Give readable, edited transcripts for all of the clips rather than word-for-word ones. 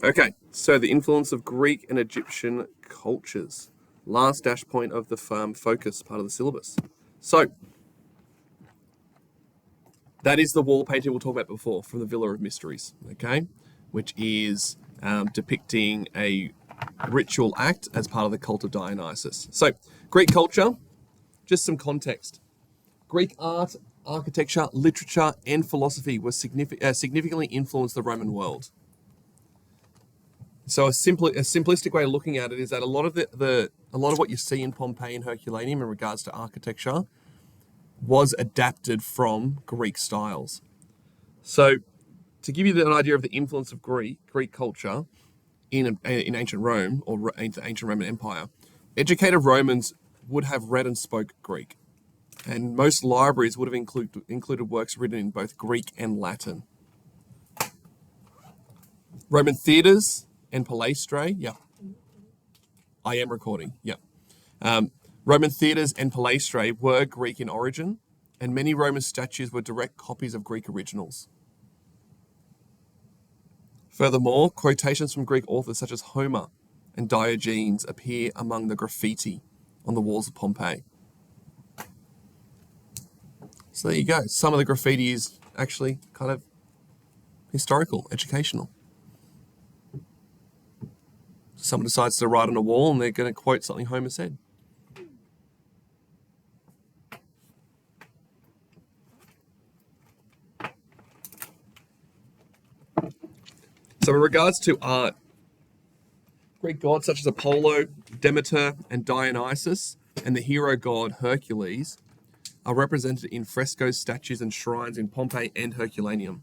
Okay, so the influence of Greek and Egyptian cultures. Last dash point of the focus part of the syllabus. So, that is the wall painting we'll talk about before from the Villa of Mysteries, okay? Which is depicting a ritual act as part of the cult of Dionysus. So, Greek culture, just some context. Greek art, architecture, literature, and philosophy were significantly influenced the Roman world. So a simplistic way of looking at it is that a lot of what you see in Pompeii and Herculaneum in regards to architecture was adapted from Greek styles. So to give you an idea of the influence of Greek culture in ancient Rome or the ancient Roman Empire, educated Romans would have read and spoke Greek, and most libraries would have included works written in both Greek and Latin. Roman theatres and palaestrae, yeah. I am recording, yeah. Roman theatres and palaestrae were Greek in origin, and many Roman statues were direct copies of Greek originals. Furthermore, quotations from Greek authors such as Homer and Diogenes appear among the graffiti on the walls of Pompeii. So there you go. Some of the graffiti is actually kind of historical, educational. Someone decides to write on a wall and they're going to quote something Homer said. So in regards to art, Greek gods such as Apollo, Demeter, and Dionysus, and the hero god Hercules are represented in frescoes, statues, and shrines in Pompeii and Herculaneum.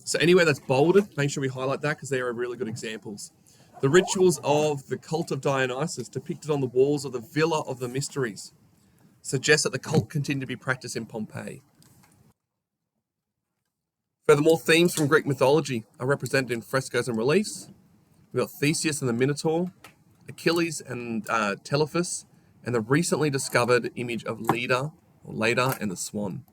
So anywhere that's bolded, make sure we highlight that because they are really good examples. The rituals of the cult of Dionysus depicted on the walls of the Villa of the Mysteries suggest that the cult continued to be practiced in Pompeii. Furthermore, themes from Greek mythology are represented in frescoes and reliefs. We've got Theseus and the Minotaur, Achilles and Telephus, and the recently discovered image of Leda and the Swan.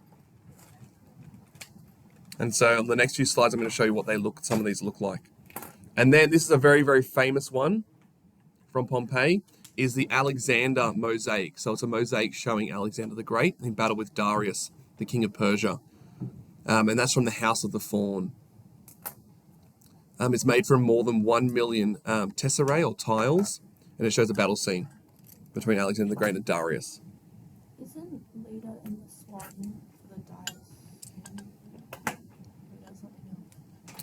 And so on the next few slides, I'm going to show you what some of these look like. And then this is a very, very famous one from Pompeii, is the Alexander mosaic. So it's a mosaic showing Alexander the Great in battle with Darius, the king of Persia. And that's from the House of the Faun. It's made from more than 1 million tesserae or tiles, and it shows a battle scene between Alexander the Great and Darius. Isn't Leda and the Swan for the dice?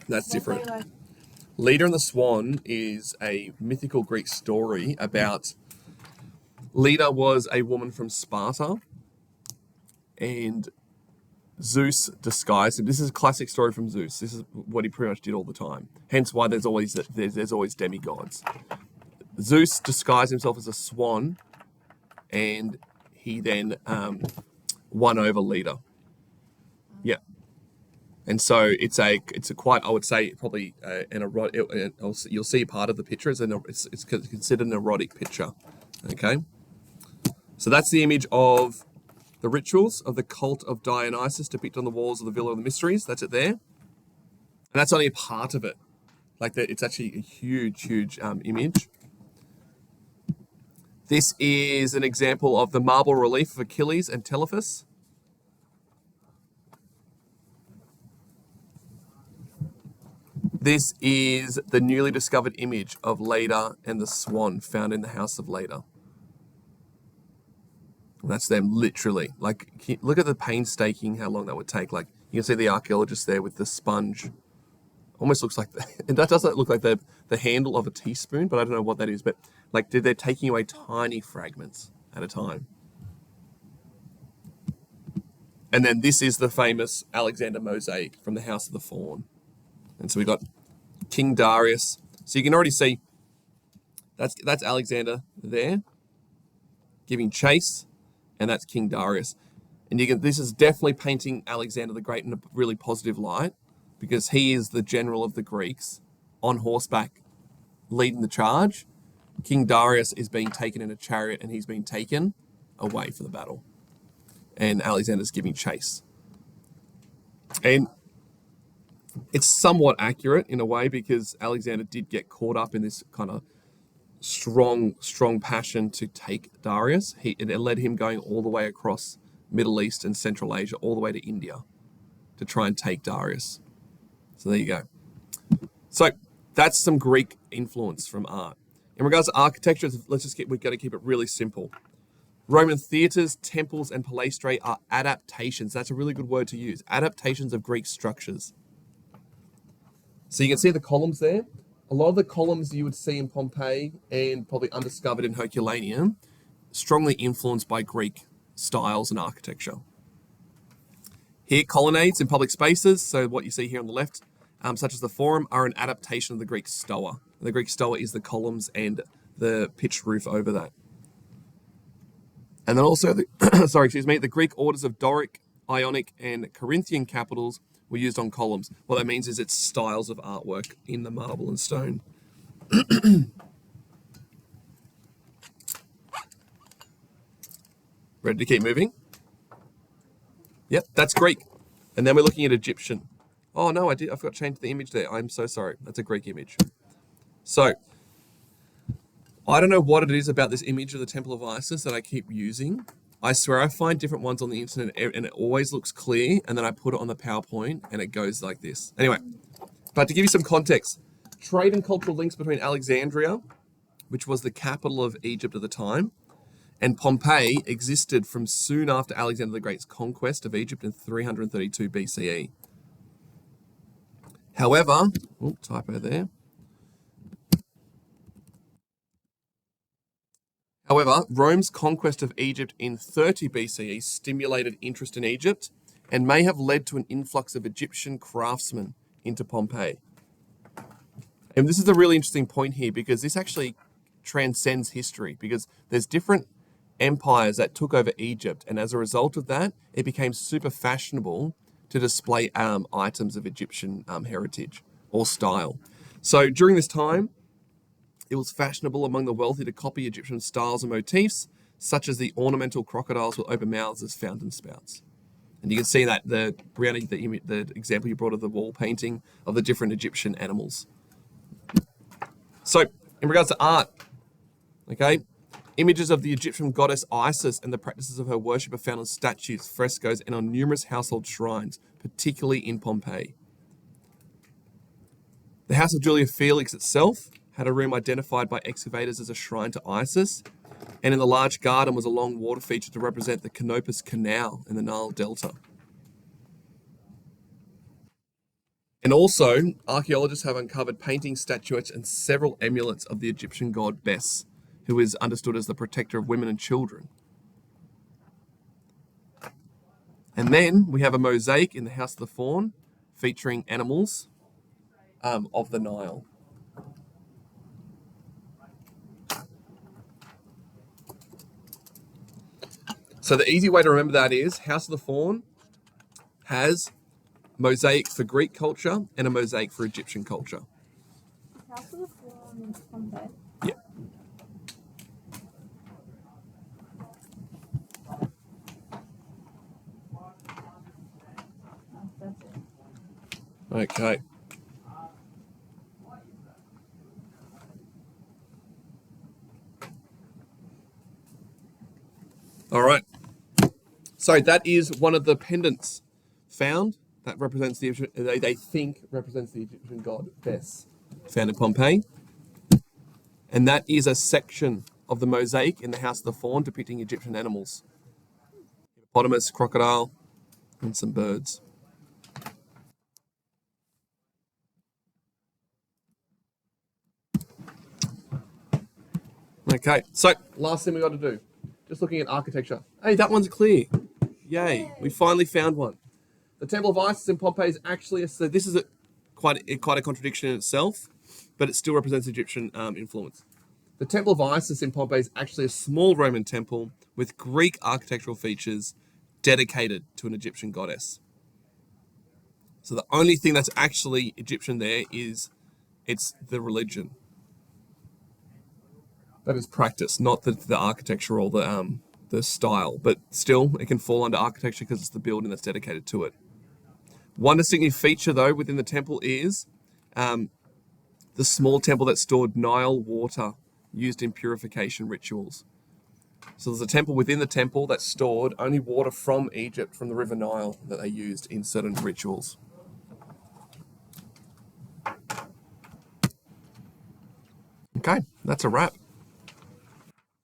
That's different. Leda and the Swan is a mythical Greek story about... Leda was a woman from Sparta, and Zeus disguised him. This is a classic story from Zeus. This is what he pretty much did all the time. Hence why there's always demigods. Zeus disguised himself as a swan, and he then won over Leda. Yeah. And so it's a quite, I would say, probably an erotic. You'll see part of the picture. It's considered an erotic picture. Okay. So that's the image of the rituals of the cult of Dionysus depicted on the walls of the Villa of the Mysteries. That's it there, and that's only a part of it. Like that, it's actually a huge image. This is an example of the marble relief of Achilles and Telephus. This is the newly discovered image of Leda and the Swan found in the House of Leda. And that's them literally. Like, look at the painstaking, how long that would take. Like, you can see the archaeologist there with the sponge. Almost looks like, that doesn't look like the handle of a teaspoon, but I don't know what that is. But like, they're taking away tiny fragments at a time. And then this is the famous Alexander mosaic from the House of the Faun. And so we've got King Darius. So you can already see that's Alexander there giving chase, and that's King Darius. And this is definitely painting Alexander the Great in a really positive light, because he is the general of the Greeks on horseback leading the charge. King Darius is being taken in a chariot, and he's being taken away for the battle. And Alexander's giving chase. And It's somewhat accurate in a way because Alexander did get caught up in this kind of strong passion to take Darius. It led him going all the way across Middle East and Central Asia, all the way to India to try and take Darius. So there you go. So that's some Greek influence from art. In regards to architecture, we've got to keep it really simple. Roman theatres, temples, and palaestrae are adaptations. That's a really good word to use. Adaptations of Greek structures. So you can see the columns there. A lot of the columns you would see in Pompeii and probably undiscovered in Herculaneum, strongly influenced by Greek styles and architecture. Here, colonnades in public spaces, so what you see here on the left, such as the Forum, are an adaptation of the Greek stoa. The Greek stoa is the columns and the pitched roof over that. And then also, the Greek orders of Doric, Ionic, and Corinthian capitals were used on columns. What that means is it's styles of artwork in the marble and stone. Ready to keep moving? Yep, that's Greek. And then we're looking at Egyptian. Oh no, I forgot to change the image there. I'm so sorry. That's a Greek image. So, I don't know what it is about this image of the Temple of Isis that I keep using. I swear I find different ones on the internet and it always looks clear, and then I put it on the PowerPoint and it goes like this. Anyway, but to give you some context, trade and cultural links between Alexandria, which was the capital of Egypt at the time, and Pompeii existed from soon after Alexander the Great's conquest of Egypt in 332 BCE. However, typo there. However, Rome's conquest of Egypt in 30 BCE stimulated interest in Egypt and may have led to an influx of Egyptian craftsmen into Pompeii. And this is a really interesting point here because this actually transcends history because there's different empires that took over Egypt, and as a result of that, it became super fashionable to display items of Egyptian heritage or style. So during this time, it was fashionable among the wealthy to copy Egyptian styles and motifs, such as the ornamental crocodiles with open mouths as fountain spouts. And you can see that the example you brought of the wall painting of the different Egyptian animals. So, in regards to art, okay, images of the Egyptian goddess Isis and the practices of her worship are found on statues, frescoes, and on numerous household shrines, particularly in Pompeii. The house of Julia Felix itself had a room identified by excavators as a shrine to Isis, and in the large garden was a long water feature to represent the Canopus Canal in the Nile Delta. And also, archaeologists have uncovered paintings, statuettes, and several amulets of the Egyptian god Bes, who is understood as the protector of women and children. And then we have a mosaic in the House of the Faun featuring animals of the Nile. So the easy way to remember that is House of the Faun has mosaic for Greek culture and a mosaic for Egyptian culture. House of the Faun is Pompeii. Yeah. That's it. Okay. All right. So that is one of the pendants found that represents they think represents the Egyptian god Bes, found in Pompeii. And that is a section of the mosaic in the House of the Faun depicting Egyptian animals. Hippopotamus, crocodile, and some birds. Okay, so last thing we got to do, just looking at architecture. Hey, that one's clear. Yay, we finally found one. The Temple of Isis in Pompeii is actually, so this is quite a contradiction in itself, but it still represents Egyptian influence. The Temple of Isis in Pompeii is actually a small Roman temple with Greek architectural features dedicated to an Egyptian goddess. So the only thing that's actually Egyptian there is it's the religion that is practiced, not the architecture or the style. But still, it can fall under architecture because it's the building that's dedicated to it. One distinctive feature, though, within the temple is the small temple that stored Nile water used in purification rituals. So there's a temple within the temple that stored only water from Egypt, from the River Nile, that they used in certain rituals. Okay, that's a wrap.